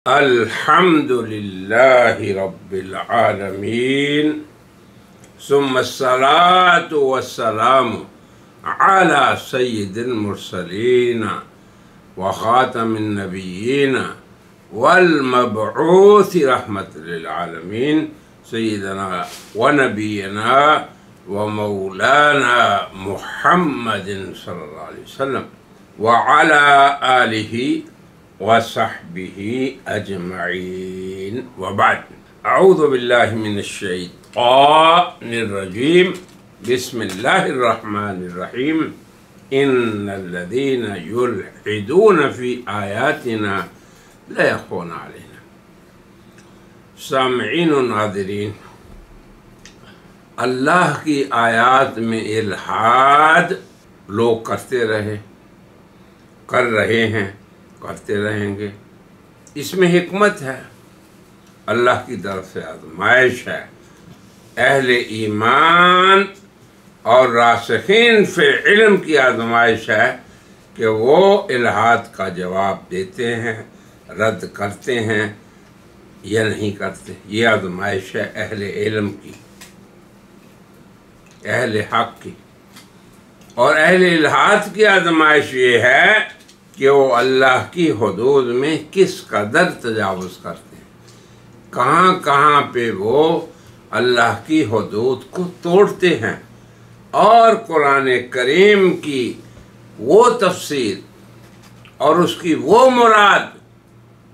الحمد لله رب العالمين ثم الصلاة والسلام على سيد المرسلين وخاتم النبيين والمبعوث رحمة للعالمين سيدنا ونبينا ومولانا محمد صلى الله عليه وسلم وعلى آله وصحبه أجمعين وبعد. أعوذ بالله من الشيطان الرجيم. بسم الله الرحمن الرحيم. إن الذين يلحدون في آياتنا لا يخفون علينا. سامعین و ناظرین، اللہ کی آیات میں الحاد لوگ کرتے رہے، کر رہے ہیں، کرتے رہیں گے۔ اس میں حکمت ہے، اللہ کی طرف سے آزمائش ہے۔ اہل ایمان اور راسخین فی علم کی آزمائش ہے کہ وہ الحاد کا جواب دیتے ہیں، رد کرتے ہیں یا نہیں کرتے۔ یہ آزمائش ہے اہل علم کی، اہل حق کی۔ اور اہل الحاد کی آزمائش یہ ہے کہ وہ اللہ کی حدود میں کس قدر تجاوز کرتے ہیں، کہاں کہاں پہ وہ اللہ کی حدود کو توڑتے ہیں، اور قرآن کریم کی وہ تفسیر اور اس کی وہ مراد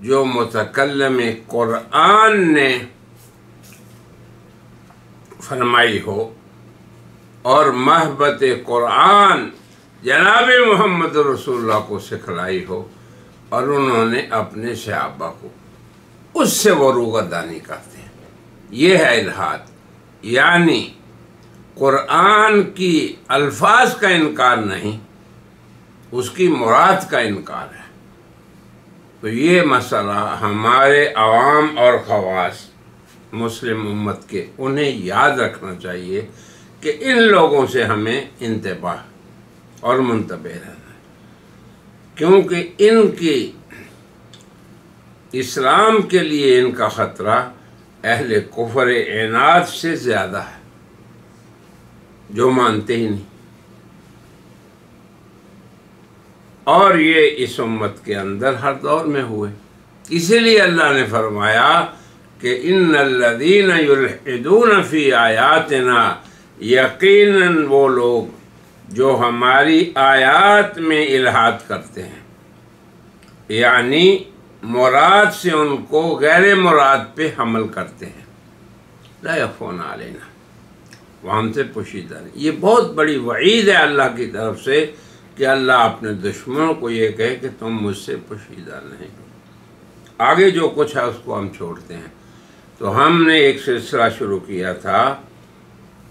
جو متکلم قرآن نے فرمائی ہو اور محبت قرآن جناب محمد رسول اللہ کو سکھلائی ہو، اور انہوں نے اپنے صحابہ کو اس سے وہ روگردانی کرتے ہیں۔ یہ ہے الحاد، یعنی قرآن کی الفاظ کا انکار نہیں، اس کی مراد کا انکار ہے۔ تو یہ مسئلہ ہمارے عوام اور خواص مسلم امت کے انہیں یاد رکھنا چاہیے کہ ان لوگوں سے ہمیں انتباہ اور منتبہ رہنا ہے، کیونکہ ان کی اسلام کے لیے ان کا خطرہ اہل کفر عناد سے زیادہ ہے، جو مانتے ہی نہیں۔ اور یہ اس امت کے اندر ہر دور میں ہوئے، اسی لیے اللہ نے فرمایا کہ ان الذین یلحدون فی آیاتنا، یقیناً وہ لوگ جو ہماری آیات میں الحاد کرتے ہیں، یعنی مراد سے ان کو غیر مراد پہ حمل کرتے ہیں، لا یخفون علینا، وہ ہم سے پوشیدہ نہیں۔ یہ بہت بڑی وعید ہے اللہ کی طرف سے کہ اللہ اپنے دشمنوں کو یہ کہے کہ تم مجھ سے پوشیدہ نہیں۔ آگے جو کچھ ہے اس کو ہم چھوڑتے ہیں۔ تو ہم نے ایک سلسلہ شروع کیا تھا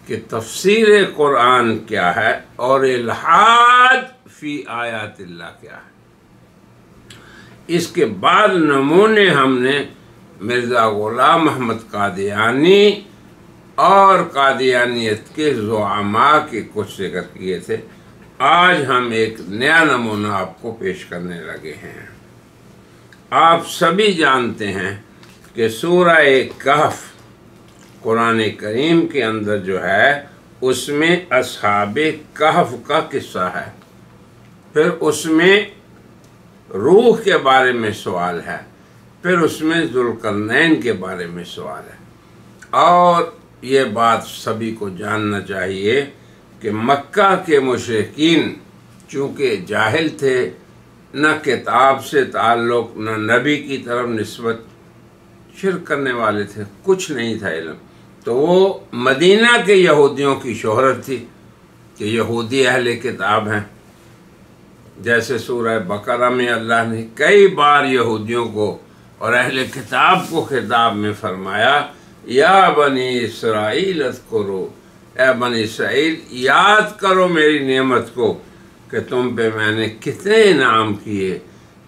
کہ تفسیر قرآن کیا ہے اور الحاد فی آیات اللہ کیا ہے۔ اس کے بعد نمونے ہم نے مرزا غلام احمد قادیانی اور قادیانیت کے زعماء کے کچھ ذکر کیے تھے۔ آج ہم ایک نیا نمونہ آپ کو پیش کرنے لگے ہیں۔ آپ سبھی جانتے ہیں کہ سورہ کہف قرآن کریم کے اندر جو ہے اس میں اصحاب کہف کا قصہ ہے، پھر اس میں روح کے بارے میں سوال ہے، پھر اس میں ذوالقرنین کے بارے میں سوال ہے۔ اور یہ بات سبھی کو جاننا چاہیے کہ مکہ کے مشرکین چونکہ جاہل تھے، نہ کتاب سے تعلق، نہ نبی کی طرف نسبت، شرک کرنے والے تھے، کچھ نہیں تھا علم، تو وہ مدینہ کے یہودیوں کی شہرت تھی کہ یہودی اہل کتاب ہیں۔ جیسے سورہ بقرہ میں اللہ نے کئی بار یہودیوں کو اور اہل کتاب کو خطاب میں فرمایا، یا بنی اسرائیل اذکروا، اے بنی اسرائیل یاد کرو میری نعمت کو کہ تم پہ میں نے کتنے انعام کیے،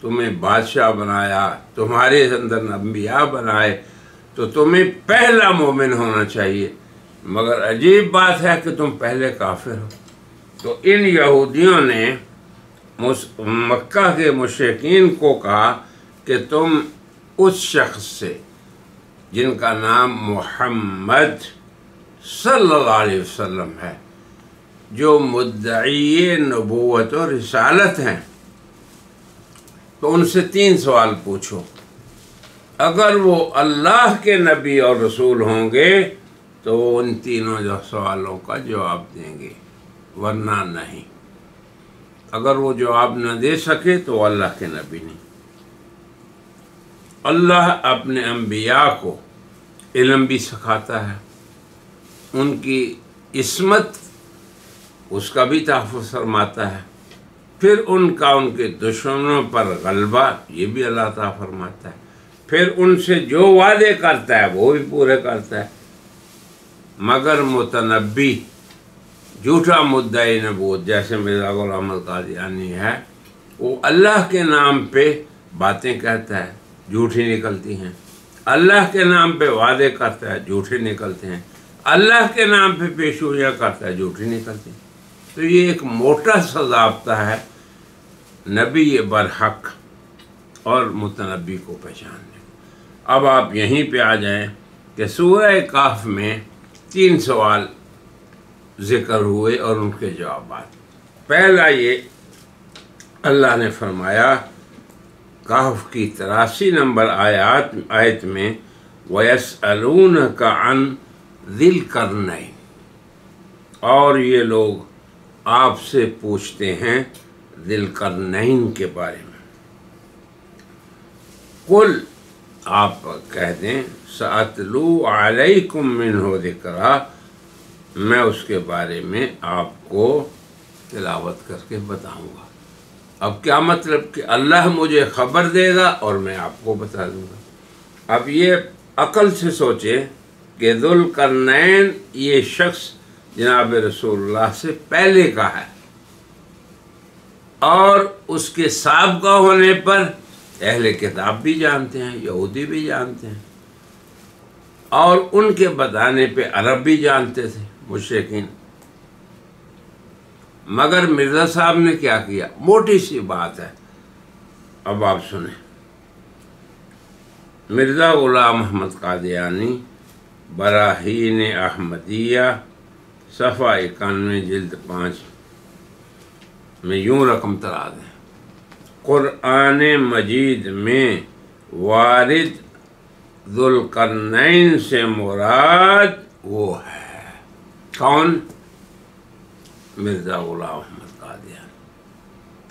تمہیں بادشاہ بنایا، تمہارے اندر انبیاء بنائے، تو تمہیں پہلا مومن ہونا چاہیے، مگر عجیب بات ہے کہ تم پہلے کافر ہو۔ تو ان یہودیوں نے مکہ کے مشرکین کو کہا کہ تم اس شخص سے جن کا نام محمد صلی اللہ علیہ وسلم ہے، جو مدعی نبوت و رسالت ہیں، تو ان سے 3 سوال پوچھو۔ اگر وہ اللہ کے نبی اور رسول ہوں گے تو وہ ان تینوں سوالوں کا جواب دیں گے، ورنہ نہیں۔ اگر وہ جواب نہ دے سکے تو وہ اللہ کے نبی نہیں۔ اللہ اپنے انبیاء کو علم بھی سکھاتا ہے، ان کی عصمت اس کا بھی تحفظ فرماتا ہے، پھر ان کے دشمنوں پر غلبہ یہ بھی اللہ تعالیٰ فرماتا ہے، پھر ان سے جو وعدے کرتا ہے وہ بھی پورے کرتا ہے۔ مگر متنبی، جھوٹا مدعی نبوت جیسے مرزا غلام احمد قادیانی ہے، وہ اللہ کے نام پہ باتیں کہتا ہے، جھوٹی نکلتی ہیں، اللہ کے نام پہ وعدے کرتا ہے، جھوٹے نکلتے ہیں، اللہ کے نام پہ پیشگوئیاں کرتا ہے، جھوٹی نکلتی ہیں۔ تو یہ ایک موٹا سا ضابطہ ہے نبی برحق اور متنبی کو پہچاننے۔ اب آپ یہیں پہ آ جائیں کہ سورہ کہف میں 3 سوال ذکر ہوئے اور ان کے جوابات۔ پہلا یہ اللہ نے فرمایا کہف کی 83 نمبر آیت میں وَيَسْأَلُونَكَ عَنْ ذِي الْقَرْنَيْنِ، اور یہ لوگ آپ سے پوچھتے ہیں ذی القرنین کے بارے میں۔ قل، آپ کہہ دیں سَأَتْلُو عَلَيْكُم مِّنْهُ ذِكْرًا، میں اس کے بارے میں آپ کو تلاوت کر کے بتاؤں گا۔ اب کیا مطلب کہ اللہ مجھے خبر دے گا اور میں آپ کو بتا دوں گا۔ اب یہ عقل سے سوچے کہ ذو القرنین یہ شخص جناب رسول اللہ سے پہلے کا ہے، اور اس کے سابقہ ہونے پر اہل کتاب بھی جانتے ہیں، یہودی بھی جانتے ہیں، اور ان کے بتانے پہ عرب بھی جانتے تھے مشرکین۔ مگر مرزا صاحب نے کیا کیا؟ موٹی سی بات ہے، اب آپ سنیں۔ مرزا غلام احمد قادیانی براہین احمدیہ صفحہ 91 جلد 5 میں یوں رقم ترا دیں، قرآن مجید میں وارد ذو القرنین سے مراد وہ ہے کون؟ مرزا غلام احمد قادیانی۔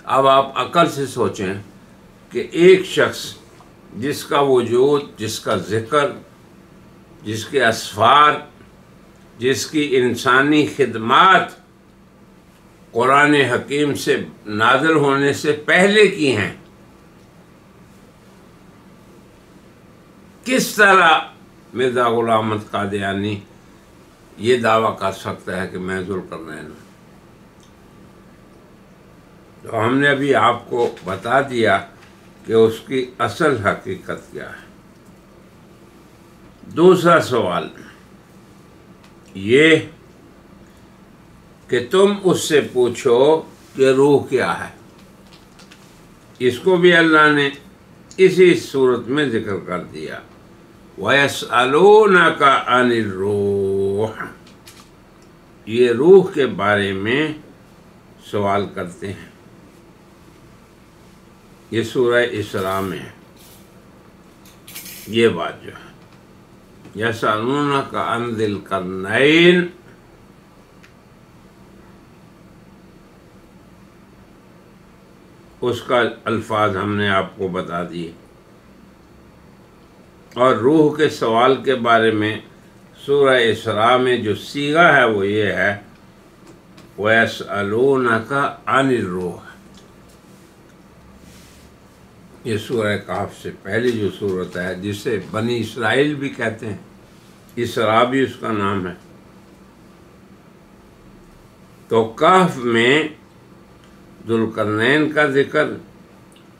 اب آپ عقل سے سوچیں کہ ایک شخص جس کا وجود، جس کا ذکر، جس کے اسفار، جس کی انسانی خدمات قرآن حکیم سے نازل ہونے سے پہلے کی ہیں، کس طرح مرزا غلام احمد قادیانی یہ دعویٰ کر سکتا ہے کہ میں ذو القرنین ہوں؟ تو ہم نے ابھی آپ کو بتا دیا کہ اس کی اصل حقیقت کیا ہے۔ دوسرا سوال یہ کہ تم اس سے پوچھو کہ روح کیا ہے۔ اس کو بھی اللہ نے اسی صورت میں ذکر کر دیا، وَيَسْأَلُونَكَ عَنِ الرُّوحِ، یہ روح کے بارے میں سوال کرتے ہیں۔ یہ سورہ اسراء میں ہے یہ بات جو ہے، یسألونک عن ذی القرنین، اس کا الفاظ ہم نے آپ کو بتا دیے۔ اور روح کے سوال کے بارے میں سورہ اسراء میں جو صیغہ ہے وہ یہ ہے وَيَسْأَلُونَكَ عَنِ الرُّوحِ۔ یہ سورہ کہف سے پہلی جو صورت ہے، جسے بنی اسرائیل بھی کہتے ہیں، اسراء بھی اس کا نام ہے۔ تو کہف میں ذو القرنین کا ذکر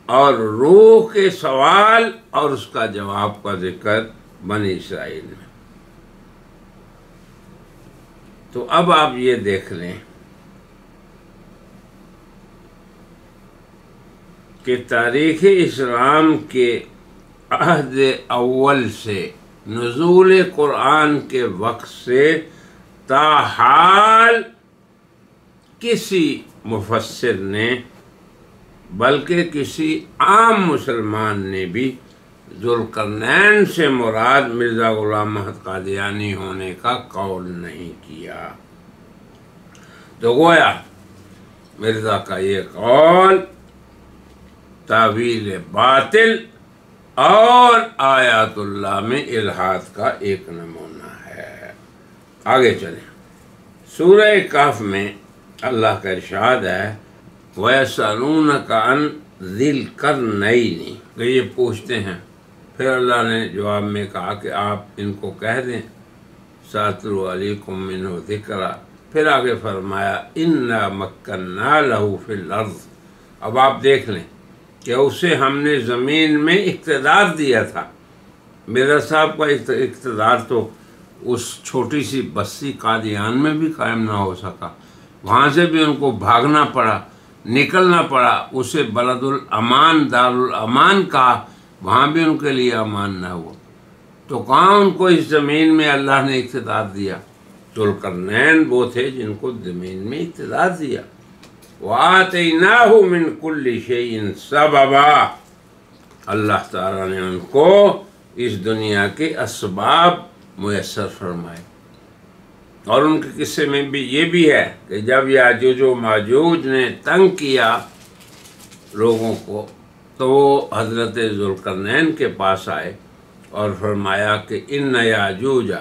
اور روح کے سوال اور اس کا جواب کا ذکر بنی اسرائیل میں۔ تو اب آپ یہ دیکھ لیں کہ تاریخ اسلام کے عہد اول سے، نزول قرآن کے وقت سے تاحال کسی مفسر نے بلکہ کسی عام مسلمان نے بھی ذوالقرنین سے مراد مرزا غلام محمد قادیانی ہونے کا قول نہیں کیا۔ تو گویا مرزا کا یہ قول تعویل باطل اور آیات اللہ میں الحاد کا ایک نمونہ ہے۔ آگے چلیں، سورہ کہف میں اللہ کا ارشاد ہے وَيَسْأَلُونَكَ عَنْ ذِي الْقَرْنَيْنِ، کہ یہ پوچھتے ہیں، پھر اللہ نے جواب میں کہا کہ آپ ان کو کہہ دیں سَأَتْلُو عَلَيْكُم مِّنْهُ ذِكْرًا، پھر آگے فرمایا اِنَّا مَكَّنَّا لَهُ فِي الْأَرْضِ۔ اب آپ دیکھ لیں کہ اسے ہم نے زمین میں اقتدار دیا تھا۔ مرزا صاحب کا اقتدار تو اس چھوٹی سی بستی قادیان میں بھی قائم نہ ہو سکا، وہاں سے بھی ان کو بھاگنا پڑا، نکلنا پڑا، اسے بلد الامان دار الامان کہا، وہاں بھی ان کے لیے امان نہ ہوا، تو کہاں ان کو اس زمین میں اللہ نے اقتدار دیا؟ ذوالقرنین وہ تھے جن کو زمین میں اقتدار دیا۔ وَآتَيْنَاهُ مِن كُلِّ شَيْءٍ سَبَبًا، اللہ تعالیٰ نے ان کو اس دنیا کے اسباب میسر فرمائے۔ اور ان کے قصے میں بھی یہ بھی ہے کہ جب یاجوج و ماجوج نے تنگ کیا لوگوں کو تو وہ حضرت ذوالقرنین کے پاس آئے اور فرمایا کہ ان یاجوج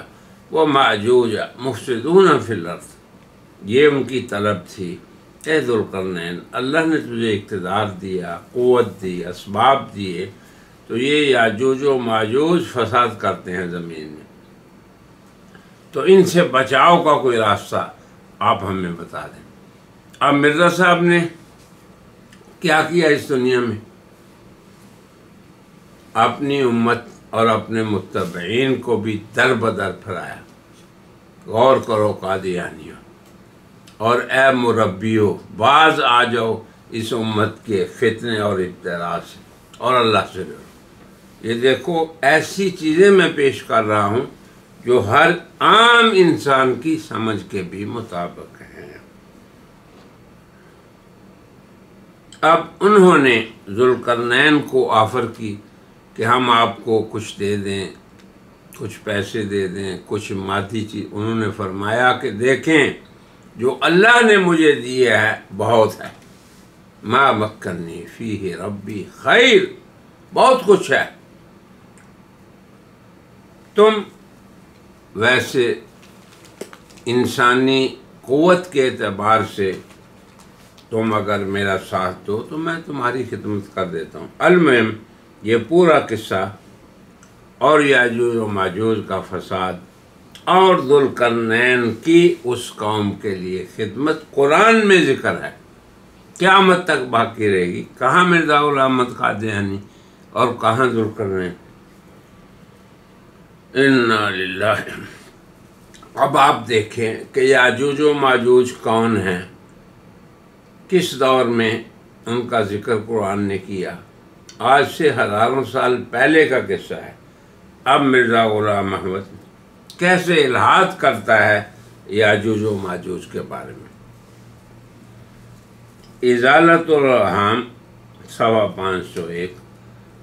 و ماجوج مفسدون فی الارض، یہ ان کی طلب تھی، اے ذوالقرنین اللہ نے تجھے اقتدار دیا، قوت دی، اسباب دیے، تو یہ یاجوج و ماجوج فساد کرتے ہیں زمین میں، تو ان سے بچاؤ کا کوئی راستہ آپ ہمیں بتا دیں۔ اب مرزا صاحب نے کیا کیا اس دنیا میں؟ اپنی امت اور اپنے متبعین کو بھی در بدر پھرایا۔ غور کرو قادیانیوں، اور اے مربیو باز آ جاؤ اس امت کے فتنے اور ابتلاء سے اور اللہ سے ڈرو۔ یہ دیکھو ایسی چیزیں میں پیش کر رہا ہوں جو ہر عام انسان کی سمجھ کے بھی مطابق ہیں۔ اب انہوں نے ذوالقرنین کو آفر کی کہ ہم آپ کو کچھ دے دیں، کچھ پیسے دے دیں، کچھ مادی چیز۔ انہوں نے فرمایا کہ دیکھیں جو اللہ نے مجھے دیا ہے بہت ہے، ما مکنی فیہ ربی خیر، بہت کچھ ہے۔ تم ویسے انسانی قوت کے اعتبار سے تم اگر میرا ساتھ دو تو میں تمہاری خدمت کر دیتا ہوں۔ المہم یہ پورا قصہ اور یاجوج و ماجوج کا فساد اور ذوالقرنین کی اس قوم کے لیے خدمت قرآن میں ذکر ہے، قیامت تک باقی رہے گی۔ کہاں مرزا غلام محمد قادیانی اور کہاں ذوالقرنین؟ انا للہ۔ اب آپ دیکھیں کہ یاجوج و ماجوج کون ہیں، کس دور میں ان کا ذکر قرآن نے کیا، آج سے ہزاروں سال پہلے کا قصہ ہے۔ اب مرزا غلام محمد کیسے الحاد کرتا ہے یاجوج و ماجوج کے بارے میں۔ ازالت الرحام صفحہ 501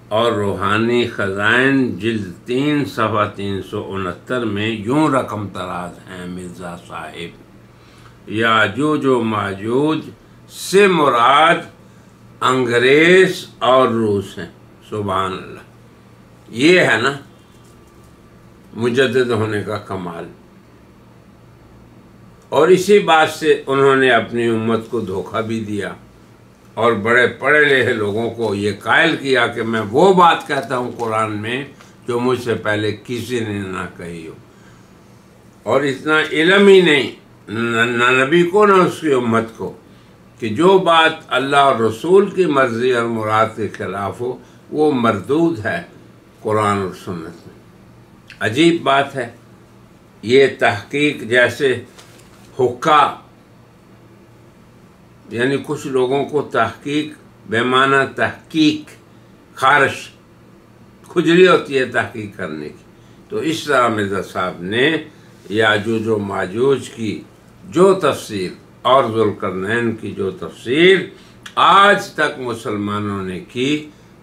اور روحانی خزائن جلد 3 صفحہ 369 میں یوں رقم تراز ہیں مرزا صاحب، یاجوج و ماجوج سے مراد انگریز اور روس ہیں۔ سبحان اللہ، یہ ہے نا مجدد ہونے کا کمال۔ اور اسی بات سے انہوں نے اپنی امت کو دھوکہ بھی دیا اور بڑے پڑھے لکھے لوگوں کو یہ قائل کیا کہ میں وہ بات کہتا ہوں قرآن میں جو مجھ سے پہلے کسی نے نہ کہی ہو۔ اور اتنا علم ہی نہیں، نہ نبی کو نہ اس کی امت کو، کہ جو بات اللہ اور رسول کی مرضی اور مراد کے خلاف ہو وہ مردود ہے قرآن اور سنت میں۔ عجیب بات ہے، یہ تحقیق جیسے حقہ، یعنی کچھ لوگوں کو تحقیق بے معنی تحقیق، خارش کھجلی ہوتی ہے تحقیق کرنے کی۔ تو اس طرح مرزا صاحب نے یاجوج و ماجوج کی جو تفسیر اور ذوالقرنین کی جو تفسیر آج تک مسلمانوں نے کی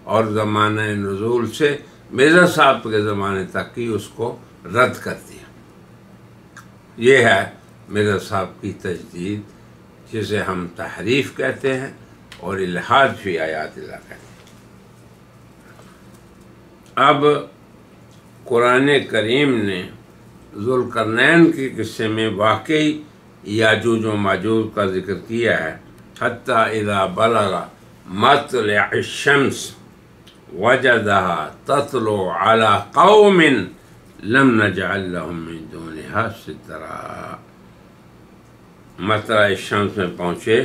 اور زمانہ نزول سے مرزا صاحب کے زمانے تک کی، اس کو رد کر دیا۔ یہ ہے مرزا صاحب کی تجدید، جسے ہم تحریف کہتے ہیں اور الحاد فی آیات اللہ کہتے ہیں۔ اب قرآن کریم نے ذوالقرنین کے قصے میں واقعی یاجوج و ماجوج کا ذکر کیا ہے۔ حتیٰ اذا بلغ مطلع الشمس وجدها تطلع على قوم لم نجعل لهم من دونها سترا۔ مطلع الشمس میں پہنچے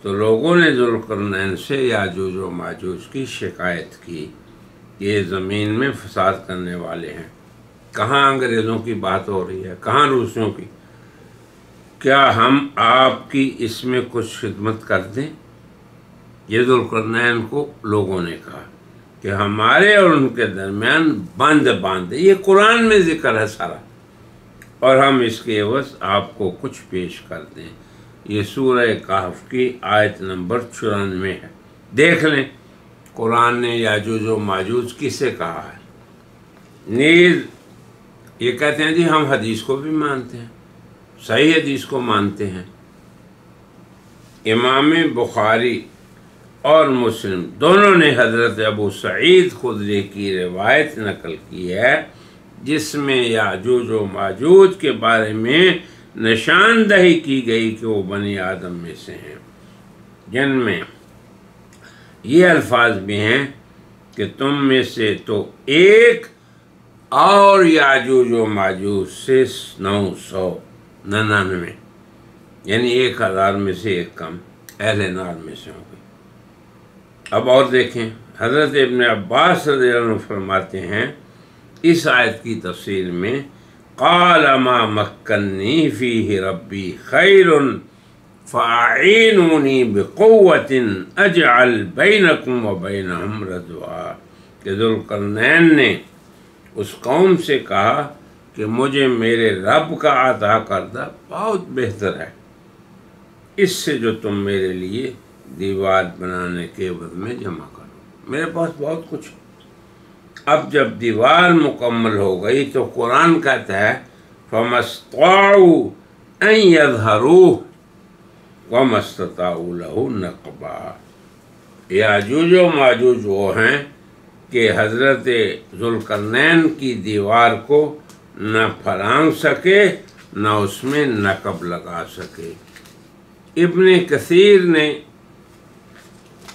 تو لوگوں نے ذوالقرنین سے یاجوج و ماجوج کی شکایت کی کہ یہ زمین میں فساد کرنے والے ہیں۔ کہاں انگریزوں کی بات ہو رہی ہے، کہاں روسیوں کی؟ کیا ہم آپ کی اس میں کچھ خدمت کر دیں؟ یہ ذوالقرنین کو لوگوں نے کہا کہ ہمارے اور ان کے درمیان بند باندھے۔ یہ قرآن میں ذکر ہے سارا، اور ہم اس کے عوض آپ کو کچھ پیش کر دیں۔ یہ سورہ کہف کی آیت نمبر 94 ہے۔ دیکھ لیں قرآن نے یاجوج و ماجوج کسے کہا ہے۔ نیز یہ کہتے ہیں جی ہم حدیث کو بھی مانتے ہیں، صحیح حدیث کو مانتے ہیں۔ امام بخاری اور مسلم دونوں نے حضرت ابو سعید خدری کی روایت نقل کی ہے، جس میں یاجوج و ماجوج کے بارے میں نشاندہی کی گئی کہ وہ بنی آدم میں سے ہیں، جن میں یہ الفاظ بھی ہیں کہ تم میں سے تو ایک اور یاجوج و ماجوج سے 999، یعنی 1000 میں سے ایک کم اہل نار میں سے ہوں گے۔ اب اور دیکھیں، حضرت ابن عباس رضی اللہ عنہ فرماتے ہیں اس آیت کی تفسیر میں، قال ما مکنی فیہ ربی خیر فاعینونی بقوت اجعل بینکم و بینہم ردوا، کہ ذوالقرنین نے اس قوم سے کہا کہ مجھے میرے رب کا عطا کردہ بہت بہتر ہے، اس سے جو تم میرے لیے دیوار بنانے کے عوض میں جمع کرو، میرے پاس بہت کچھ۔ اب جب دیوار مکمل ہو گئی تو قرآن کہتا ہے فَمَا اسْطَاعُوا أَن يَظْهَرُوهُ وَمَا اسْتَطَاعُوا لَهُ نَقْبًا۔ یاجوج و ماجوج وہ ہیں کہ حضرت ذوالقرنین کی دیوار کو نہ پھلانگ سکے نہ اس میں نقب لگا سکے۔ ابن کثیر نے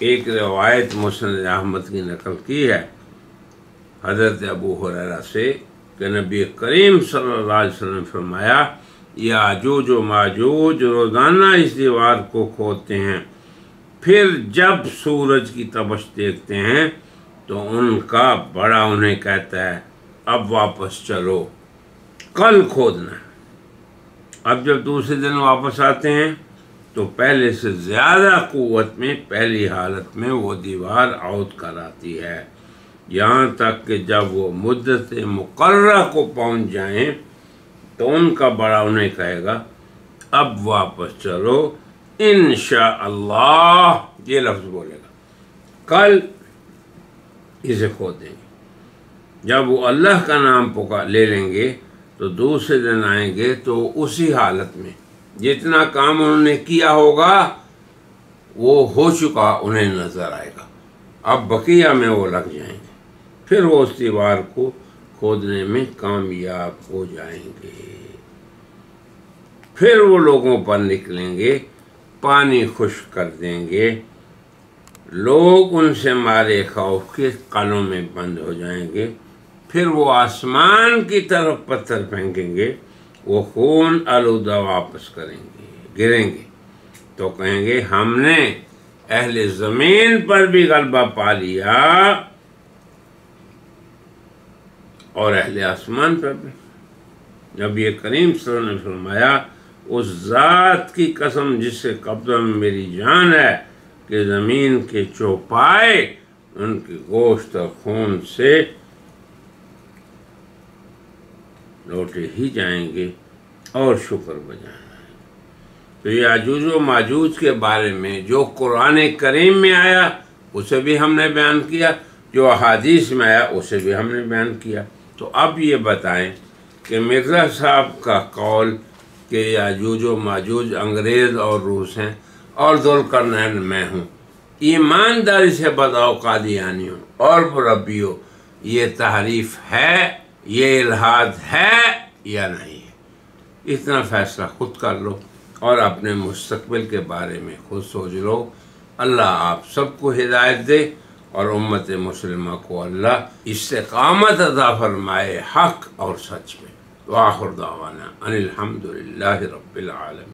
ایک روایت مسند احمد کی نقل کی ہے حضرت ابو ہریرہ سے کہ نبی کریم صلی اللہ علیہ وسلم نے فرمایا، یاجوج و ماجوج روزانہ اس دیوار کو کھودتے ہیں، پھر جب سورج کی تبش دیکھتے ہیں تو ان کا بڑا انہیں کہتا ہے اب واپس چلو، کل کھودنا۔ اب جب دوسرے دن واپس آتے ہیں تو پہلے سے زیادہ قوت میں پہلی حالت میں وہ دیوار عود کر آتی ہے، یہاں تک کہ جب وہ مدت مقررہ کو پہنچ جائیں تو ان کا بڑا انہیں کہے گا اب واپس چلو انشاءاللہ، یہ لفظ بولے گا، کل اسے کھود دیں گے۔ جب وہ اللہ کا نام لے لیں گے تو دوسرے دن آئیں گے تو اسی حالت میں جتنا کام انہوں نے کیا ہوگا وہ ہو چکا انہیں نظر آئے گا، اب بقیہ میں وہ لگ جائیں گے، پھر وہ اس دیوار کو کھودنے میں کامیاب ہو جائیں گے۔ پھر وہ لوگوں پر نکلیں گے، پانی خشک کر دیں گے، لوگ ان سے مارے خوف کے قلوں میں بند ہو جائیں گے، پھر وہ آسمان کی طرف پتھر پھینکیں گے، وہ خون آلودہ واپس کریں گے، گریں گے تو کہیں گے ہم نے اہل زمین پر بھی غلبہ پا لیا اور اہل آسمان پر بھی۔ جب یہ کریم صلی اللہ علیہ وسلم نے فرمایا اس ذات کی قسم جس سے قبضہ میں میری جان ہے کہ زمین کے چوپائے ان کے گوشت اور خون سے لوٹے ہی جائیں گے اور شکر بجانا ہے۔ تو یاجوج و ماجوج کے بارے میں جو قرآن کریم میں آیا اسے بھی ہم نے بیان کیا، جو احادیث میں آیا اسے بھی ہم نے بیان کیا۔ تو اب یہ بتائیں کہ مرزا صاحب کا قول کہ یاجوج و ماجوج انگریز اور روس ہیں اور ذوالقرنین میں ہوں، ایمانداری سے بتاؤ قادیانیوں اور مربیوں، یہ تحریف ہے، یہ الحاد ہے یا نہیں ہے؟ اتنا فیصلہ خود کر لو اور اپنے مستقبل کے بارے میں خود سوچ لو۔ اللہ آپ سب کو ہدایت دے اور امت مسلمہ کو اللہ استقامت عطا فرمائے حق اور سچ میں۔ وآخر دعوانا ان الحمد للہ رب العالمین۔